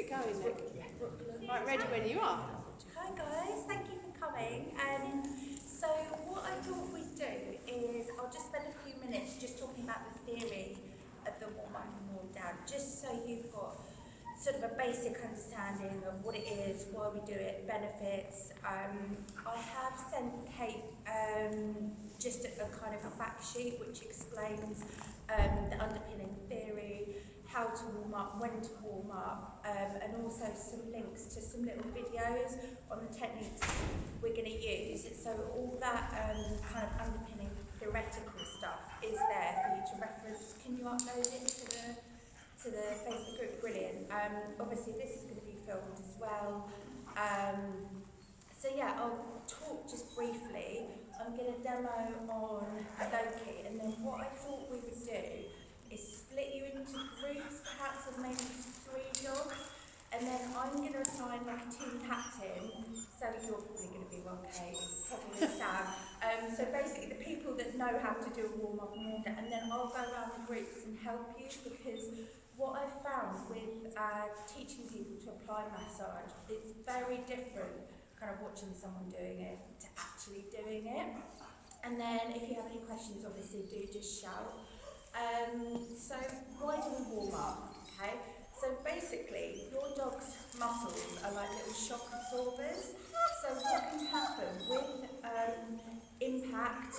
get going then. Right, ready when you are. Hi guys, thank you for coming. So what I thought we'd do is I'll just spend a few minutes just talking about the theory of the warm up and warm down, just so you've got sort of a basic understanding of what it is, why we do it, benefits. I have sent Kate just a kind of a fact sheet which explains the underpinning theory, how to warm up, when to warm up, and also some links to some little videos on the techniques we're going to use. So all that kind of underpinning theoretical stuff is there for you to reference. Can you upload it to the Facebook group? Brilliant. Obviously this is going to be filmed as well. So yeah, I'll talk just briefly. I'm going to demo on Loki, and then what I thought we would do is split you into groups, perhaps of maybe 3 dogs, and then I'm going to assign like a team captain, so you're probably going to be well, Kate, probably Sam. So basically the people that know how to do a warm-up and warm-down, and then I'll go around the groups and help you, because what I've found with teaching people to apply massage, it's very different kind of watching someone doing it to actually doing it. And then if you have any questions, obviously do just shout. So why do we warm up? Okay, so basically your dog's muscles are like little shock absorbers. So what can happen with impact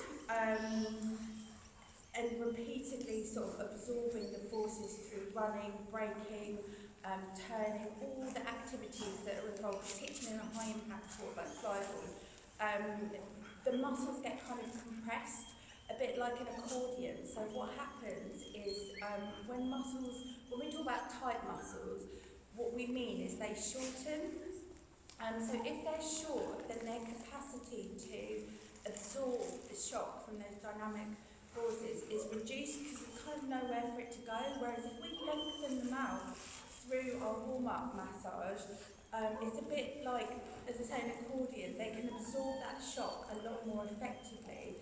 and repeatedly sort of absorbing the forces through running, braking, turning, all the activities that are involved, particularly in a high impact sport like flyball, the muscles get kind of compressed, a bit like an accordion. So what happens is when we talk about tight muscles, what we mean is they shorten. So if they're short, then their capacity to absorb the shock from those dynamic forces is reduced because there's kind of nowhere for it to go. Whereas if we lengthen them out through our warm-up massage, it's a bit like, as I say, an accordion. They can absorb that shock a lot more effectively,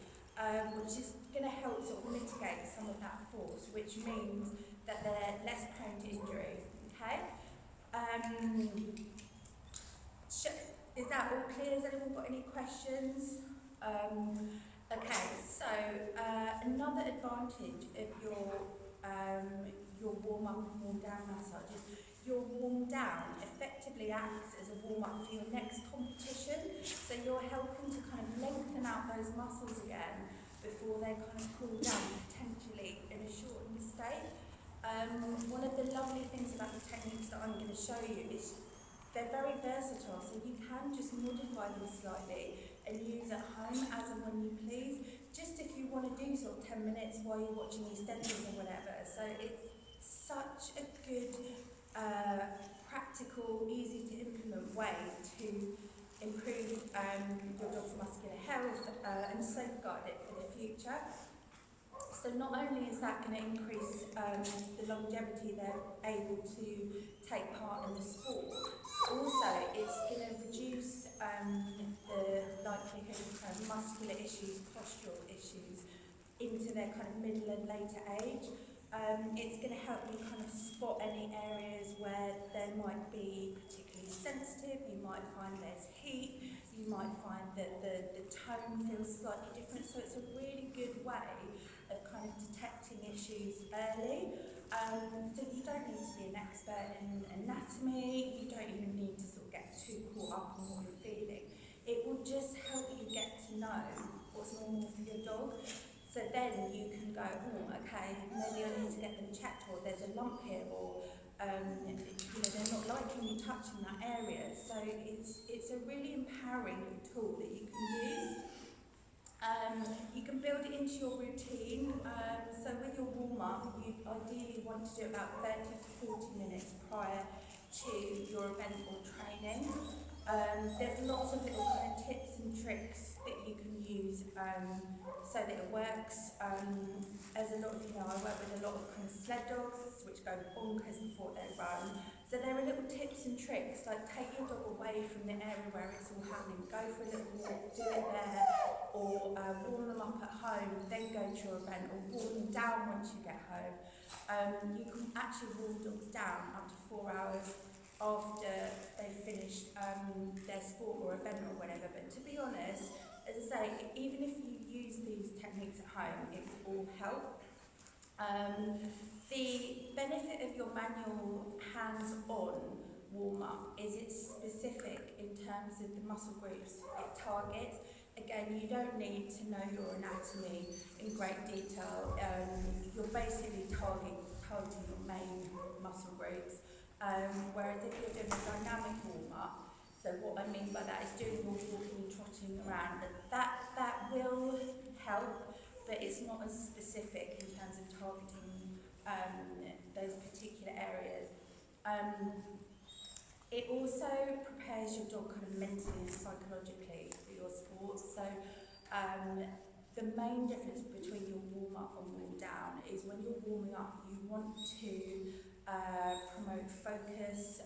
which is going to help sort of mitigate some of that force, which means that they're less prone to injury. Okay? Is that all clear? Has anyone got any questions? Okay, so another advantage of your warm-up and warm-down massage is your warm-down effectively acts as a warm-up for your next competition. So you're helping to kind of lengthen out those muscles again before they kind of cool down, potentially in a shortened state. One of the lovely things about the techniques that I'm going to show you is they're very versatile, so you can just modify them slightly and use at home as and when you please, just if you want to do sort of 10 minutes while you're watching EastEnders or whatever. So it's such a good, practical, easy to implement way to improve your dog's muscular health and safeguard it for the future. So not only is that going to increase the longevity they're able to take part in the sport, also it's going to reduce the likelihood of kind of muscular issues, postural issues into their kind of middle and later age. It's going to help you kind of spot any areas where they might be particularly sensitive. You might find there's heat, you might find that the tone feels slightly different, so it's a really good way of kind of detecting issues early. So you don't need to be an expert in anatomy, you don't even need to sort of get too caught up on what you're feeling. It will just help you get to know what's normal for your dog. So then you can go, oh, okay, maybe I need to get them checked, or there's a lump here, or they're not liking me touching that area. So it's a really empowering tool that you can use. You can build it into your routine. So with your warm-up, you ideally want to do about 30 to 40 minutes prior to your event or training. There's lots of little kind of tips and tricks that you can use so that it works. As a lot of you know, I work with a lot of kind of sled dogs which go bonkers before they run. So there are little tips and tricks, like take your dog away from the area where it's all happening, go for a little walk, do it there, or warm them up at home, then go to your event, or warm them down once you get home. You can actually warm dogs down up to 4 hours after they've finished their sport or event or whatever. But to be honest, as I say, even if you use these techniques at home, it will all help. The benefit of your manual hands-on warm-up is it's specific in terms of the muscle groups it targets. Again, you don't need to know your anatomy in great detail. You're basically targeting your main muscle groups. Whereas if you're doing a dynamic warm-up, so what I mean by that is doing your walking and trotting around, that will help, but it's not as specific in terms of targeting those particular areas. It also prepares your dog kind of mentally and psychologically for your sport. So the main difference between your warm up and warm down is when you're warming up, you want to promote focus,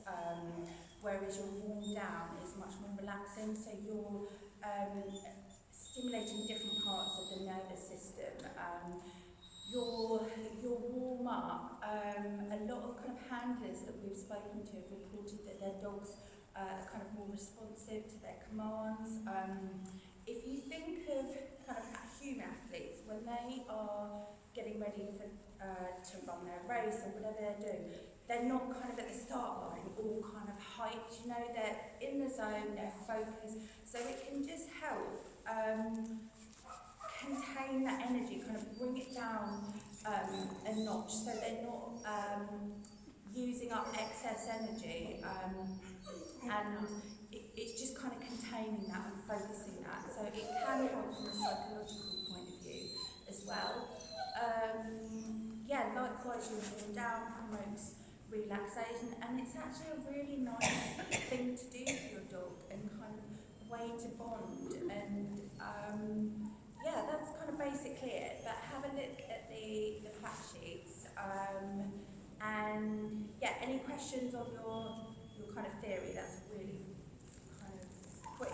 whereas your warm down is much more relaxing. So you're stimulating different parts of the nervous system. Your warm up, a lot of kind of handlers that we've spoken to have reported that their dogs are kind of more responsive to their commands. If you think of kind of human athletes, when they are getting ready for, to run their race or whatever they're doing, they're not kind of at the start line all kind of hyped, you know, they're in the zone, they're focused, so it can just help contain that energy, kind of bring it down a notch so they're not using up excess energy, and it's just kind of containing that and focusing that, so it can help from a psychological point of view as well. Yeah, likewise your warm down promotes relaxation, and it's actually a really nice thing to do for your dog and kind of way to bond, and yeah, that's kind of basically it. But have a look at the fact sheets, and yeah, any questions on your kind of theory? That's really kind of quick.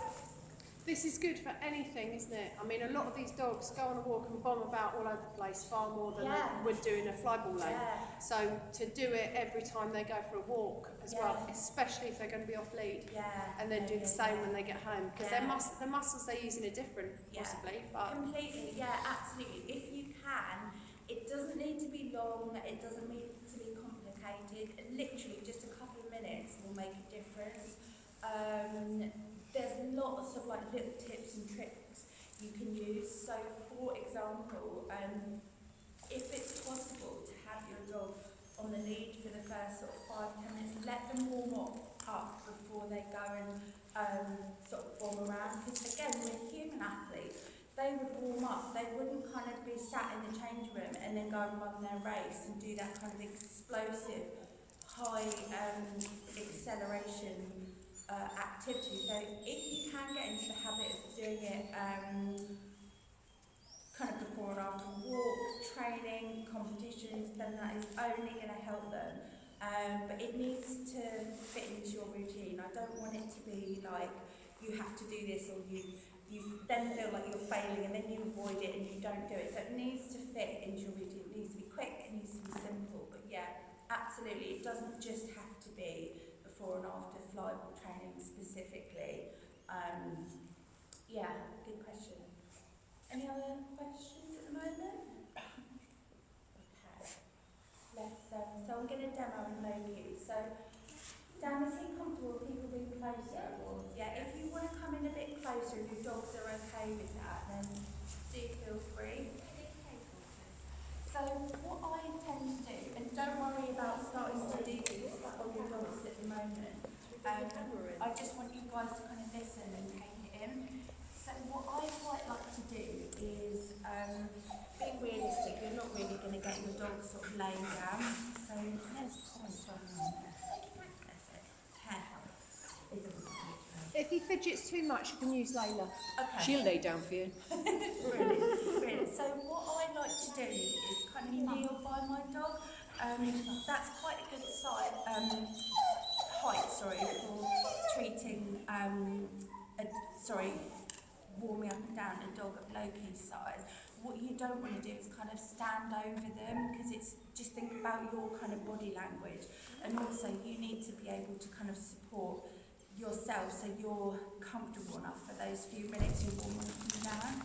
This is good for anything, isn't it? I mean, a lot of these dogs go on a walk and bomb about all over the place far more than they would do in a flyball lane. Yeah. So to do it every time they go for a walk as well, especially if they're going to be off lead, and then do the same when they get home, because the muscles they're using are different, possibly. But completely, absolutely. If you can, it doesn't need to be long, it doesn't need to be complicated. Literally, just a couple of minutes will make a difference. There's lots of like little tips and tricks you can use. So, for example, if it's possible to have your dog on the lead for the first sort of 5-10 minutes, let them warm up before they go and sort of bomb around. Because again, with human athletes, they would warm up. They wouldn't kind of be sat in the change room and then go and run their race and do that kind of explosive, high acceleration activity. So if you can get into the habit of doing it kind of before and after walk, training, competitions, then that is only going to help them. But it needs to fit into your routine. I don't want it to be like you have to do this, or you then feel like you're failing and then you avoid it and you don't do it. So it needs to fit into your routine. It needs to be quick, it needs to be simple. But yeah, absolutely, it doesn't just have to be before and after flyball training specifically. Yeah, good question. Any other questions at the moment? Okay. Let's. So I'm going to demo in low view. So, Sam, is he comfortable with people being closer? Or yeah, if you want to come in a bit closer, if your dogs are okay with that, then do feel free. So what I tend to do, and don't worry about starting to do this on your dogs at the moment. I just want you guys to kind of listen and take it in. So what I quite like to do is being realistic. You're not really going to get your dog sort of laying down. So let's pause on that. That's it. Careful. It doesn't matter. if he fidgets too much, you can use Layla. Okay. She'll lay down for you. Brilliant. So what I like to do is kind of kneel by my dog. That's quite a good height, for treating, warming up and down a dog of low key size. what you don't want to do is kind of stand over them, because it's just think about your kind of body language, and also you need to be able to kind of support yourself so you're comfortable enough for those few minutes you're warming down.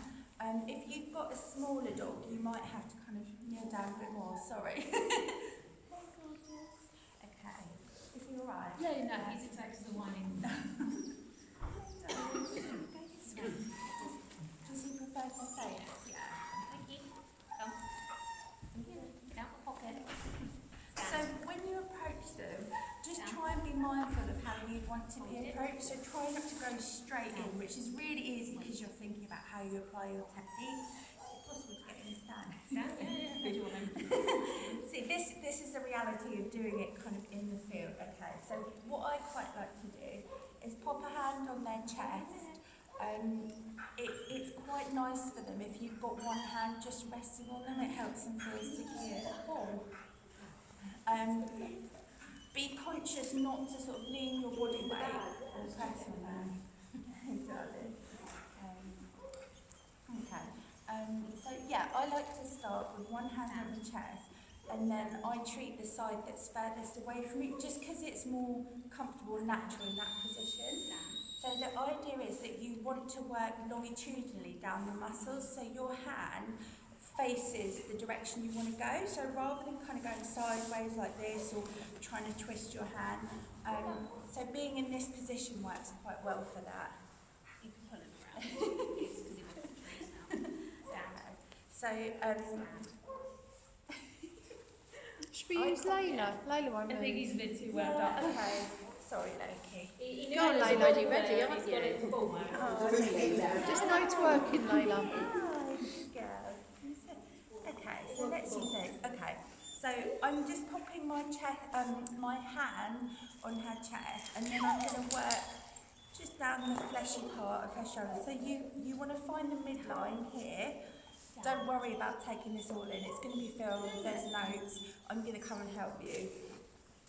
If you've got a smaller dog, you might have to kind of kneel down a bit more. Sorry. Okay. Is he alright? No, he's exactly the one in. Does he prefer to face? Yeah. Thank you. Come. Get out the pocket. So when you approach them, just try and be mindful of how you want to be approached. So try not to go straight in, which is really easy because you're thinking about how you apply your technique. It's possible to get in and stand. Good woman. See, this is the reality of doing it kind of in the field. Okay, so what I quite like to do is pop a hand on their chest. It's quite nice for them if you've got one hand just resting on them. It helps them feel secure. Be conscious not to sort of lean your body weight or press on them. So yeah, I like to start with one hand on the chest, and then I treat the side that's furthest away from it, just because it's more comfortable and natural in that position. So the idea is that you want to work longitudinally down the muscles, so your hand faces the direction you want to go. So rather than kind of going sideways like this or trying to twist your hand, so being in this position works quite well for that. You can pull it around. It's because it was the trees now. So Should we use Layla? Layla won't I think move. he's a bit too wound up. okay. Sorry, Loki. You Go on, know, Layla. ready, aren't you? Just no twerking, Layla. Okay, so let's use it. Okay, so I'm just popping my my hand on her chest, and then I'm going to work just down the fleshy part of her shoulder. So you want to find the midline here. Don't worry about taking this all in. It's going to be filmed. There's notes. I'm going to come and help you.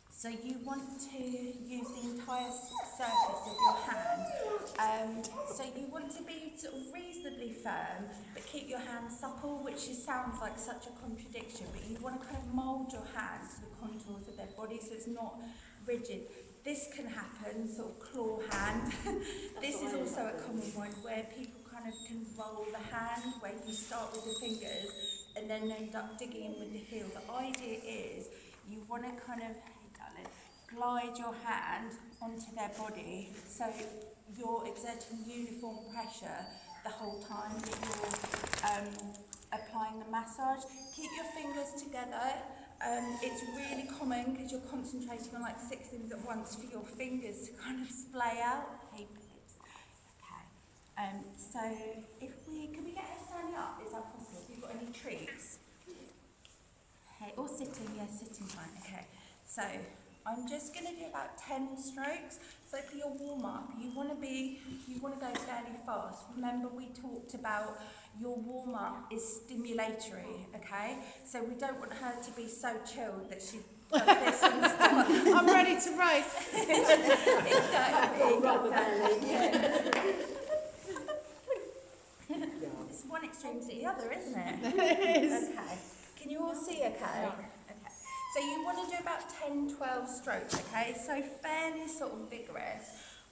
So you want to use the entire surface of your hand. So you want to be sort of reasonably firm, but keep your hand supple, which sounds like such a contradiction, but you want to kind of mould your hand to the contours of their body so it's not rigid. This can happen, sort of claw hand. This is also a common one where people kind of can roll the hand, where you start with the fingers and then end up digging in with the heel. The idea is you want to kind of glide your hand onto their body so you're exerting uniform pressure the whole time that you're applying the massage. Keep your fingers together. It's really common because you're concentrating on like 6 things at once for your fingers to kind of splay out. Hey, babes. Okay. So can we get her standing up? Is that possible? Have you got any treats? Hey, or sitting? Yeah, sitting fine. Okay. So I'm just going to do about 10 strokes. So for your warm-up, you want to go fairly fast. Remember, we talked about your warm-up is stimulatory, okay? So we don't want her to be so chilled that she does this and stuff. I'm ready to race. It's one extreme to the other, isn't it? It is. Okay. Can you all see okay? Okay. So you want to do about 10, 12 strokes, okay? So fairly sort of vigorous.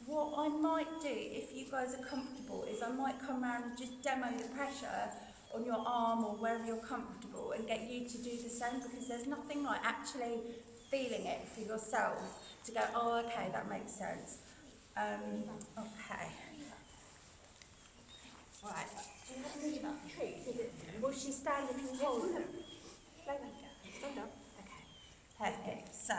What I might do, if you guys are comfortable, is I might come around and just demo the pressure on your arm or wherever you're comfortable and get you to do the same, because there's nothing like actually feeling it for yourself to go, oh, okay, that makes sense. Okay. Right. Do you have any treats? Will she stand and hold them? Stand up. Okay. Perfect. So,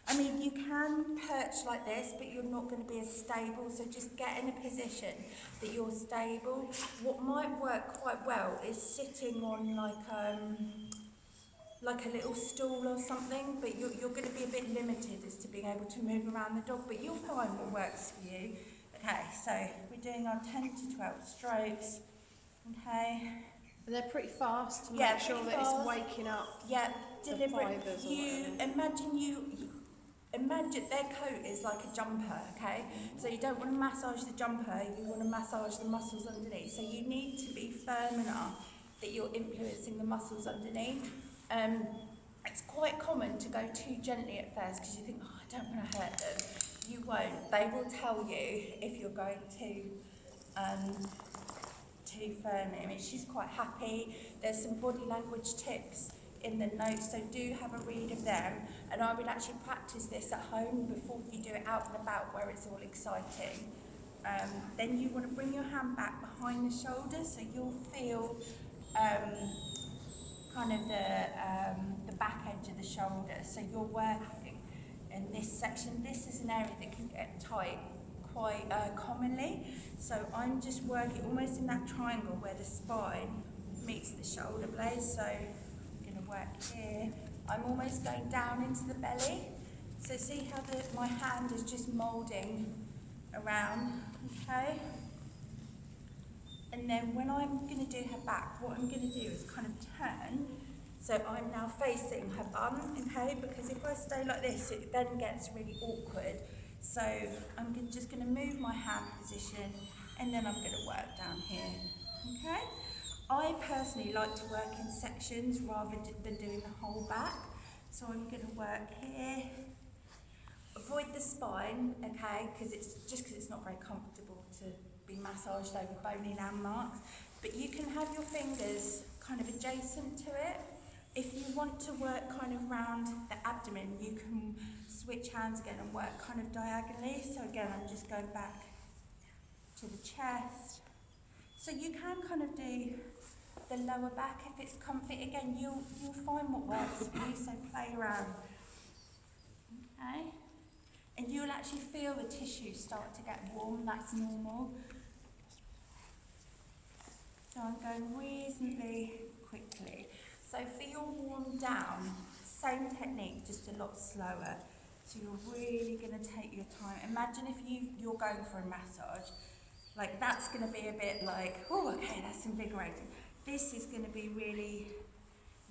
I mean, you can perch like this, but you're not going to be as stable, so just get in a position that you're stable. What might work quite well is sitting on like a little stool or something, but you're going to be a bit limited as to being able to move around the dog, but you'll find what works for you. Okay, so we're doing our 10 to 12 strokes. Okay. And they're pretty fast to make sure that it's waking up. Yeah, deliberate. fibres or You whatever. imagine imagine their coat is like a jumper, okay? So you don't want to massage the jumper, you want to massage the muscles underneath. So you need to be firm enough that you're influencing the muscles underneath. It's quite common to go too gently at first because you think, oh, I don't want to hurt them. You won't. They will tell you if you're going too firmly. I mean, she's quite happy. There's some body language tips in the notes, so do have a read of them. And I would actually practice this at home before you do it out and about where it's all exciting. Then you want to bring your hand back behind the shoulder so you'll feel kind of the back edge of the shoulder. So you're working in this section. This is an area that can get tight quite commonly. So I'm just working almost in that triangle where the spine meets the shoulder blade. So I'm going to work here. I'm almost going down into the belly. So see how my hand is just moulding around, okay? And then when I'm going to do her back, what I'm going to do is kind of turn. So I'm now facing her bum, okay? Because if I stay like this, it then gets really awkward. So I'm just going to move my hand position, and then I'm going to work down here, okay? I personally like to work in sections rather than doing the whole back. So I'm going to work here. Avoid the spine, okay? Because it's not very comfortable to be massaged over bony landmarks. But you can have your fingers kind of adjacent to it. If you want to work kind of round the abdomen, you can switch hands again and work kind of diagonally. So again, I'm just going back to the chest. So you can kind of do the lower back if it's comfy. Again, you'll find what works for you, so play around. Okay? And you'll actually feel the tissue start to get warm, that's normal. So I'm going reasonably quickly. So feel warm down, same technique, just a lot slower. So you're really going to take your time. Imagine if you're going for a massage, like that's going to be a bit like, oh, okay, that's invigorating. This is going to be really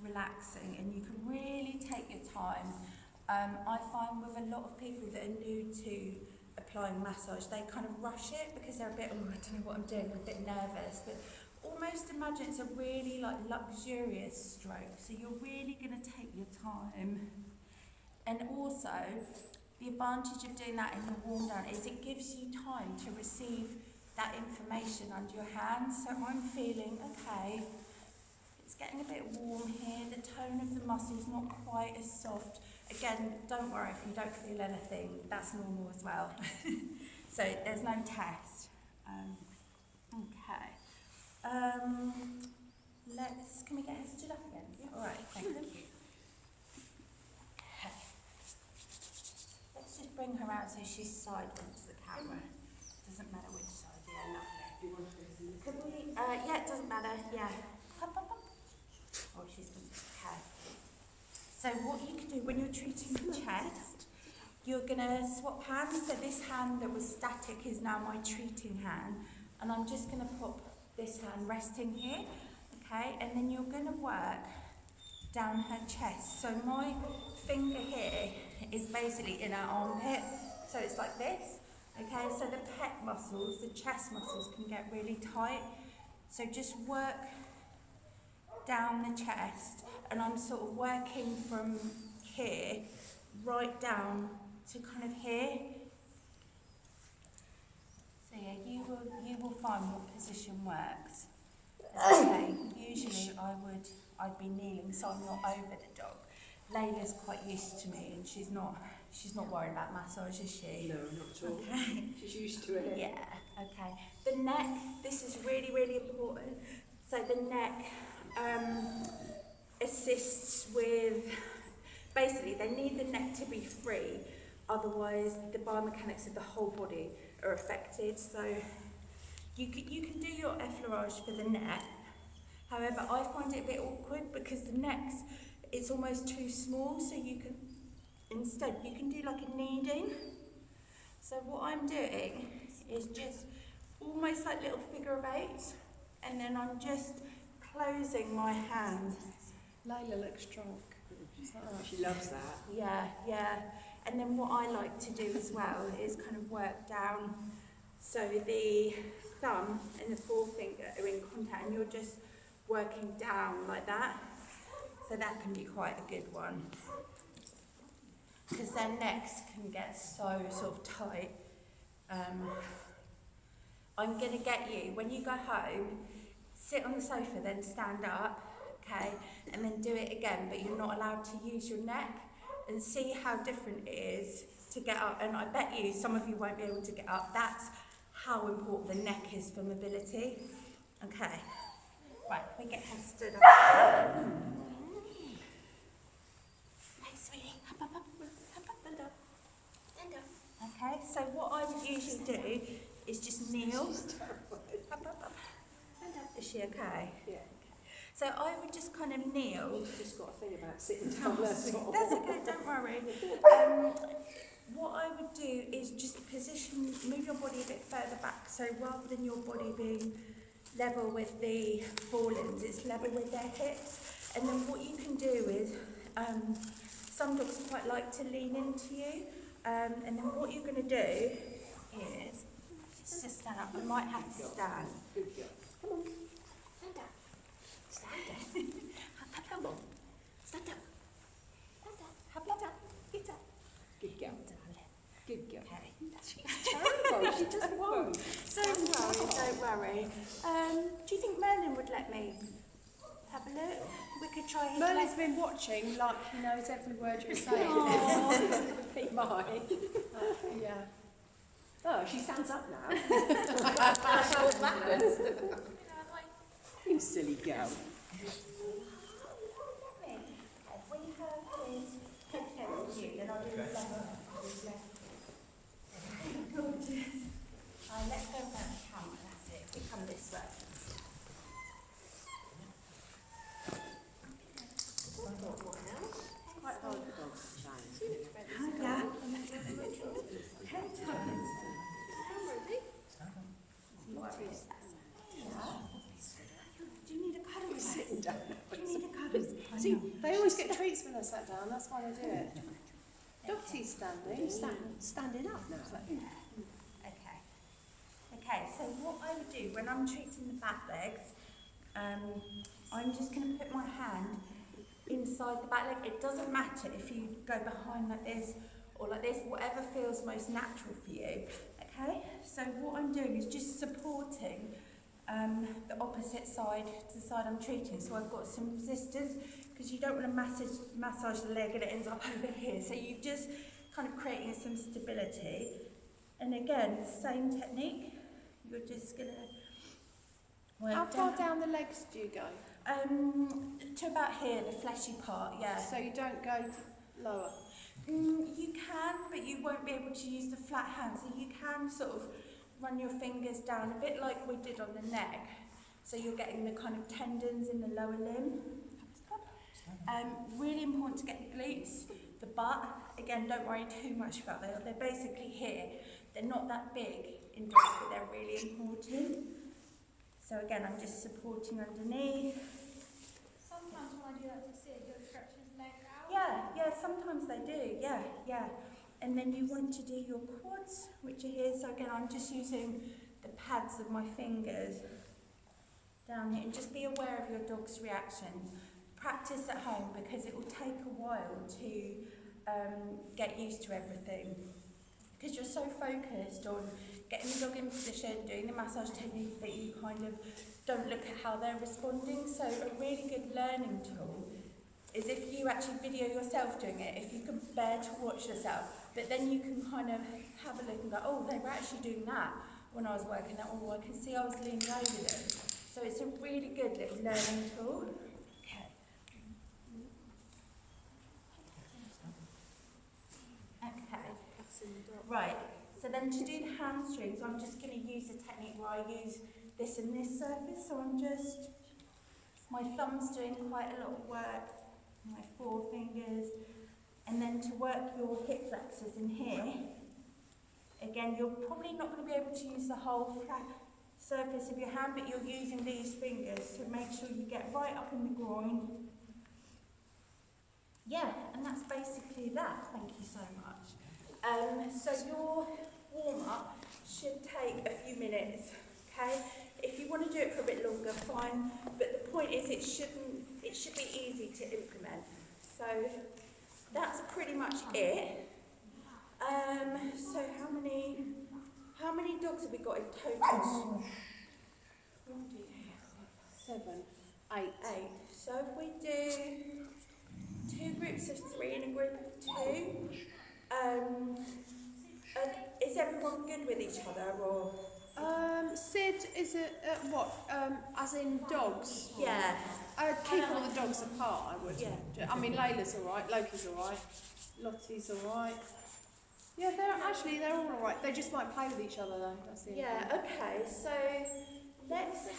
relaxing, and you can really take your time. I find with a lot of people that are new to applying massage, they kind of rush it because they're a bit, oh, I don't know what I'm doing, a bit nervous. But almost imagine it's a really like luxurious stroke. So you're really going to take your time. And also, the advantage of doing that in the warm down is it gives you time to receive that information under your hands. So I'm feeling, okay, it's getting a bit warm here. The tone of the muscle's not quite as soft. Again, don't worry if you don't feel anything, that's normal as well. So there's no test. Okay. Can we get her stood up again? Yeah. All right, thank you. Okay. Let's just bring her out so she's sideways to the camera. Doesn't matter which side, yeah, lovely. Could we, yeah, it doesn't matter, yeah. Up, up, up. Oh, she's going to, okay. So what you can do when you're treating the chest, you're going to swap hands. So this hand that was static is now my treating hand. And I'm just going to pop this hand resting here, okay? And then you're going to work down her chest. So my finger here is basically in her armpit. So it's like this, okay? So the pec muscles, the chest muscles can get really tight. So just work down the chest. And I'm sort of working from here right down to kind of here. So yeah, you will find what position works. As I say, usually I'd be kneeling so I'm not over the dog. Layla's quite used to me and she's not worried about massage, is she? No, not at all. Okay. She's used to it. Yeah, okay. The neck, this is really, really important. So the neck assists with, basically they need the neck to be free, otherwise the biomechanics of the whole body are affected. So you can do your effleurage for the neck. However, I find it a bit awkward because the neck's, it's almost too small, so you can, instead you can do like a kneading. So what I'm doing is just almost like little figure of eight, and then I'm just closing my hand. Layla looks drunk. She loves that. Yeah, yeah. And then what I like to do as well is kind of work down, so the thumb and the forefinger are in contact and you're just working down like that. So that can be quite a good one, because their necks can get so sort of tight. I'm going to get you, when you go home, sit on the sofa, then stand up, okay, and then do it again, but you're not allowed to use your neck, and see how different it is to get up. And I bet you some of you won't be able to get up. That's how important the neck is for mobility. Okay, right, we get her stood up. Hey, sweetie, up, up, up, up, up, stand up, stand up. Okay, so what I would usually do is just kneel. Up, up, up. Is she okay? Yeah. So I would just kind of kneel. She's just got a thing about sitting down. That's That's okay, don't worry. What I would do is just position, move your body a bit further back. So rather than your body being level with the forelimbs, it's level with their hips. And then what you can do is, some dogs quite like to lean into you. And then what you're going to do is just stand up. I might have to stand. Good girl. Come on. Stand up. Stand up. Come on. Stand up. Stand up. Get up. Get up. Good girl. Good girl. Okay. She's terrible. She just won't. Don't worry. Do you think Merlin would let me have a look? We could try his Merlin's been watching like he knows every word you're saying. Be mine. Yeah. Oh, she stands up now. She walks backwards. You silly girl. When you have his pigtails with you, then I'll do the level. Gorgeous. Let's go around the camera, that's it. We come this way. Quite hard for dogs to change. Yeah. Do you need a cuddle? Sitting down. Do you need a cuddle? See, they always get treats when they're sat down, that's why they do it. Dotty's standing. Standing up now. Okay. Okay, so what I would do when I'm treating the back legs, I'm just going to put my hand inside the back leg. It doesn't matter if you go behind like this or like this, whatever feels most natural for you. Okay, so what I'm doing is just supporting the opposite side to the side I'm treating. So I've got some resistance, because you don't want to massage the leg and it ends up over here. So you're just kind of creating some stability. And again, same technique. You're just going to work How far down the legs do you go? to about here, the fleshy part, yeah. So you don't go lower? You can, but you won't be able to use the flat hand. So you can sort of run your fingers down, a bit like we did on the neck. So you're getting the kind of tendons in the lower limb. Really important to get the glutes, the butt. Again, don't worry too much about them. They're basically here. They're not that big in dogs, but they're really important. So again, I'm just supporting underneath. Sometimes when I do that to sit, it stretches leg out. Yeah, sometimes they do, yeah. And then you want to do your quads, which are here. So again, I'm just using the pads of my fingers down here, and just be aware of your dog's reaction. Practice at home, because it will take a while to get used to everything, because you're so focused on getting the dog in position, doing the massage technique, that you kind of don't look at how they're responding. So a really good learning tool is if you actually video yourself doing it, if you can bear to watch yourself, but then you can kind of have a look and go, oh, they were actually doing that when I was working that, oh, I can see I was leaning over them. So it's a really good little learning tool. Right, so then to do the hamstrings, I'm just going to use a technique where I use this and this surface. So I'm just, my thumb's doing quite a lot of work, my forefingers, and then to work your hip flexors in here. Again, you're probably not going to be able to use the whole flat surface of your hand, but you're using these fingers to make sure you get right up in the groin. Yeah, and that's basically basically that. Thank you so much. So your warm-up should take a few minutes, okay? If you want to do it for a bit longer, fine. But the point is, it should be easy to implement. So that's pretty much it. So how many dogs have we got in total? 7, 8. 8. So if we do 2 groups of 3 and a group of 2, is everyone good with each other, or? Sid is what? As in dogs? Yeah. I'd keep all the dogs apart, I would. Yeah. I mean, Layla's alright, Loki's alright, Lottie's alright. Yeah, they're all alright. They just might play with each other though. That's the Yeah, okay, so let's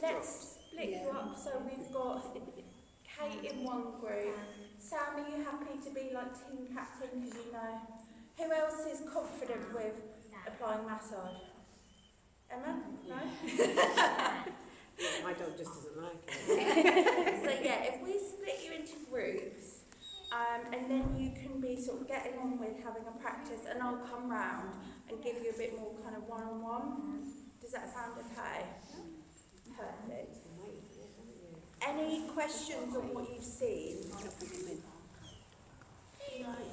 split you up. So we've got Kate in one group. Sam, are you happy to be like team captain, because you know? Who else is confident with applying massage? Emma? No? My dog just doesn't like it. So yeah, if we split you into groups, and then you can be sort of getting on with having a practice, and I'll come round and give you a bit more kind of one-on-one. Does that sound okay? Perfect. Any questions on what you've seen?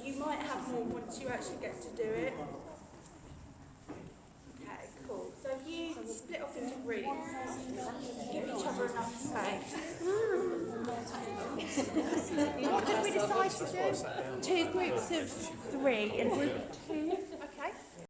You might have more once you actually get to do it. Okay, cool. So if you split off into groups, give each other enough space. What did we decide to do? 2 groups of 3 and group of 2.